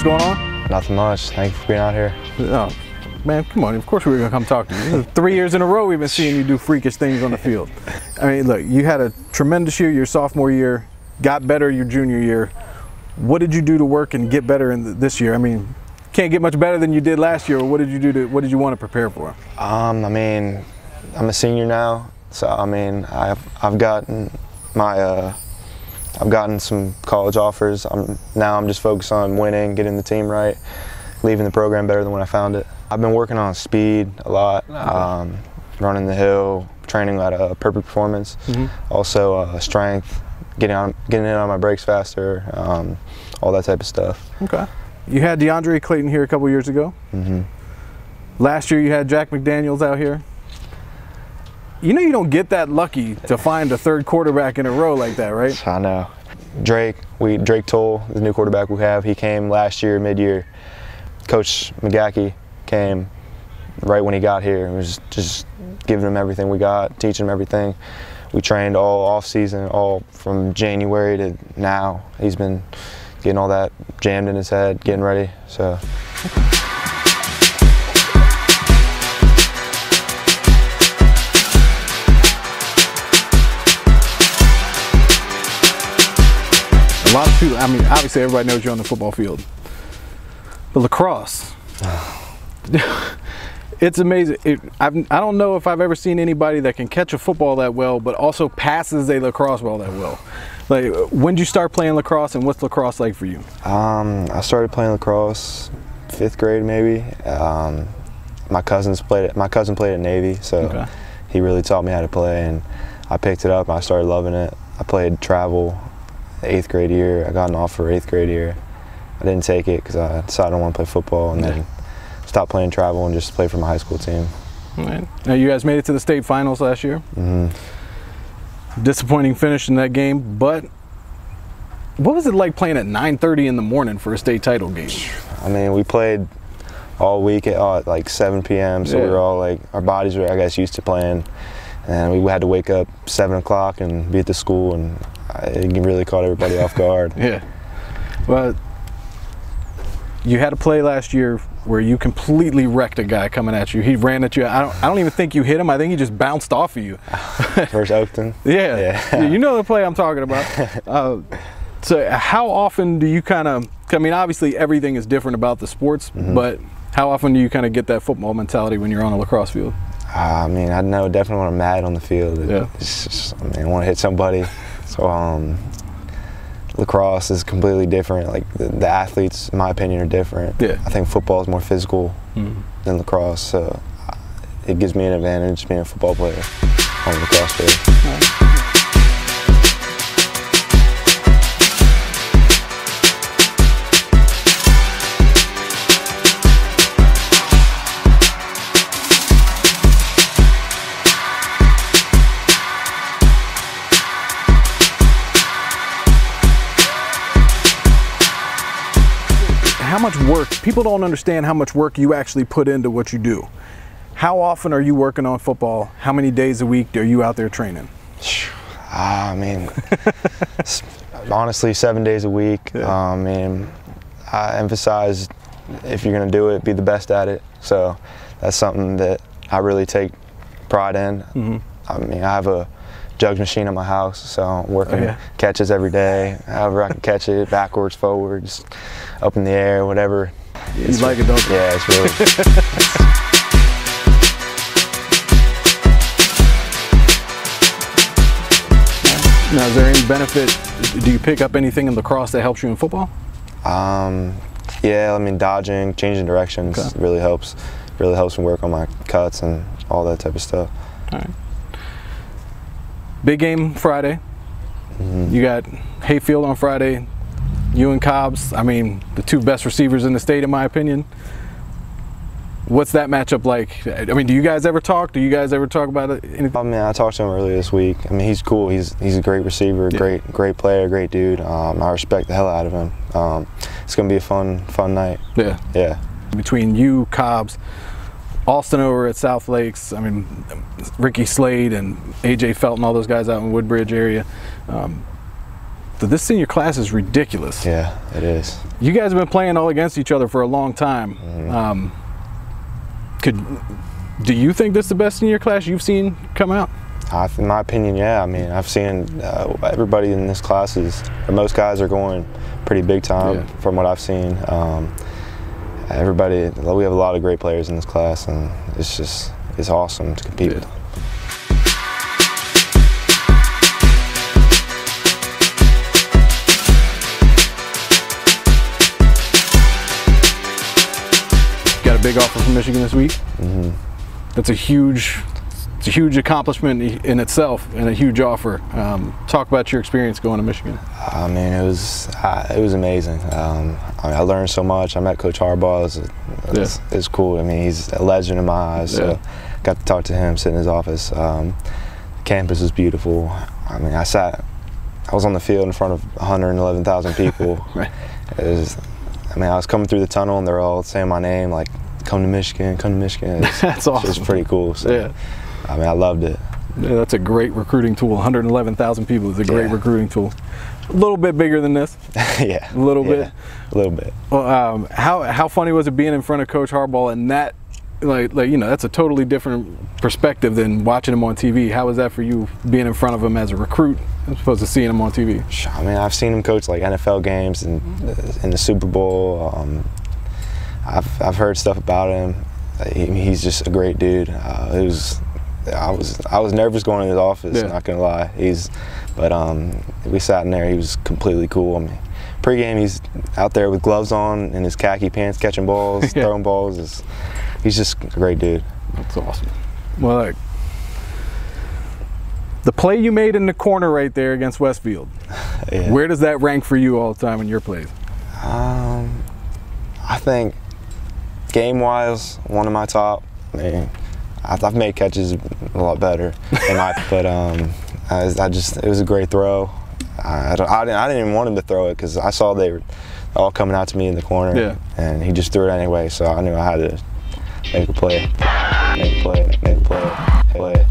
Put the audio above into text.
What's going on? Nothing much. Thank you for being out here. Oh, man, come on. Of course we were going to come talk to you. 3 years in a row we've been seeing you do freakish things on the field. I mean, look, you had a tremendous year your sophomore year, got better your junior year. What did you do to work and get better in this year? I mean, can't get much better than you did last year. What did you do what did you want to prepare for? I mean, I'm a senior now, so I mean, I've gotten my I've gotten some college offers. Now I'm just focused on winning, getting the team right, leaving the program better than when I found it. I've been working on speed a lot, running the hill, training at a perfect performance, also strength, getting in on my brakes faster, all that type of stuff. Okay. You had DeAndre Clayton here a couple years ago. Last year you had Jack McDaniels out here. You know you don't get that lucky to find a third quarterback in a row like that, right? I know. Drake Toll, the new quarterback we have, he came last year, mid-year. Coach McGackey came right when he got here and was just giving him everything we got, teaching him everything. We trained all off-season, all from January to now. He's been getting all that jammed in his head, getting ready, so. A lot of people, I mean, obviously everybody knows you're on the football field. But lacrosse, it's amazing. I don't know if I've ever seen anybody that can catch a football that well, but also passes a lacrosse ball that well. Like, when did you start playing lacrosse, and what's lacrosse like for you? I started playing lacrosse 5th grade maybe. My cousin played at Navy, so he really taught me how to play, and I picked it up and I started loving it. I played travel 8th grade year. I got an offer 8th grade year. I didn't take it because I decided I don't want to play football, and then stopped playing travel and just played for my high school team. All right. Now you guys made it to the state finals last year. Disappointing finish in that game, but what was it like playing at 9:30 in the morning for a state title game? I mean, we played all week at like 7 p.m. So we were all like, our bodies were, I guess, used to playing, and we had to wake up 7 o'clock and be at the school, and it really caught everybody off guard. Well, you had a play last year where you completely wrecked a guy coming at you. He ran at you. I don't even think you hit him. I think he just bounced off of you. First Oakton? Yeah. You know the play I'm talking about. So how often do you kind of, I mean, obviously everything is different about the sports, but how often do you kind of get that football mentality when you're on a lacrosse field? I mean, I know definitely when I'm mad on the field. It's just, I mean, I want to hit somebody. So lacrosse is completely different. Like the athletes, in my opinion, are different. I think football is more physical than lacrosse, so it gives me an advantage being a football player on the lacrosse field. How much work, people don't understand how much work you actually put into what you do. How often are you working on football? How many days a week are you out there training? I mean, honestly, 7 days a week. I mean, I emphasize if you're going to do it, be the best at it. So that's something that I really take pride in. I mean, I have a jug machine at my house, so I'm working catches every day. However I can catch it, backwards, forwards, up in the air, whatever. You like it, don't you? Yeah, it's really. Now, is there any benefit? Do you pick up anything in lacrosse that helps you in football? Yeah, I mean, dodging, changing directions really helps. Really helps me work on my cuts and all that type of stuff. All right. Big game Friday. You got Hayfield on Friday. You and Cobbs, I mean, the two best receivers in the state, in my opinion. What's that matchup like? I mean, do you guys ever talk? Do you guys ever talk about it? I mean, I talked to him earlier this week. I mean, he's cool. He's a great receiver, great player, great dude. I respect the hell out of him. It's gonna be a fun night. Yeah. Between you, Cobbs, Austin over at South Lakes, I mean, Ricky Slade and AJ Felton, all those guys out in Woodbridge area. this senior class is ridiculous. Yeah, it is. You guys have been playing all against each other for a long time. Do you think this is the best senior class you've seen come out? In my opinion, yeah. I mean, I've seen everybody in this class most guys are going pretty big time from what I've seen. Everybody, we have a lot of great players in this class, and it's awesome to compete with. Got a big offer from Michigan this week. That's a huge accomplishment in itself, and a huge offer. Talk about your experience going to Michigan. I mean, it was amazing. I learned so much. I met Coach Harbaugh. It was cool. I mean, he's a legend in my eyes. So got to talk to him, sit in his office. Campus was beautiful. I mean, I was on the field in front of 111,000 people. Right. I mean, I was coming through the tunnel, and they're all saying my name, like, "Come to Michigan, come to Michigan." That's awesome. It's pretty cool. So, I mean, I loved it. Yeah, that's a great recruiting tool. 111,000 people is a great recruiting tool. A little bit bigger than this. Yeah. A little bit. A little bit. Well, how funny was it being in front of Coach Harbaugh, and that, like you know, that's a totally different perspective than watching him on TV. How was that for you, being in front of him as a recruit as opposed to seeing him on TV? I mean, I've seen him coach like NFL games and in the Super Bowl. I've heard stuff about him. He's just a great dude. I was nervous going in his office. Not gonna lie. We sat in there. He was completely cool. I mean, pregame he's out there with gloves on and his khaki pants, catching balls, throwing balls. He's just a great dude. That's awesome. Well, like, the play you made in the corner right there against Westfield. Where does that rank for you all the time in your plays? I think game-wise, one of my top. I mean, I've made catches a lot better, but it was a great throw. I didn't even want him to throw it because I saw they were all coming out to me in the corner, and he just threw it anyway. So I knew I had to make a play, make a play, make a play.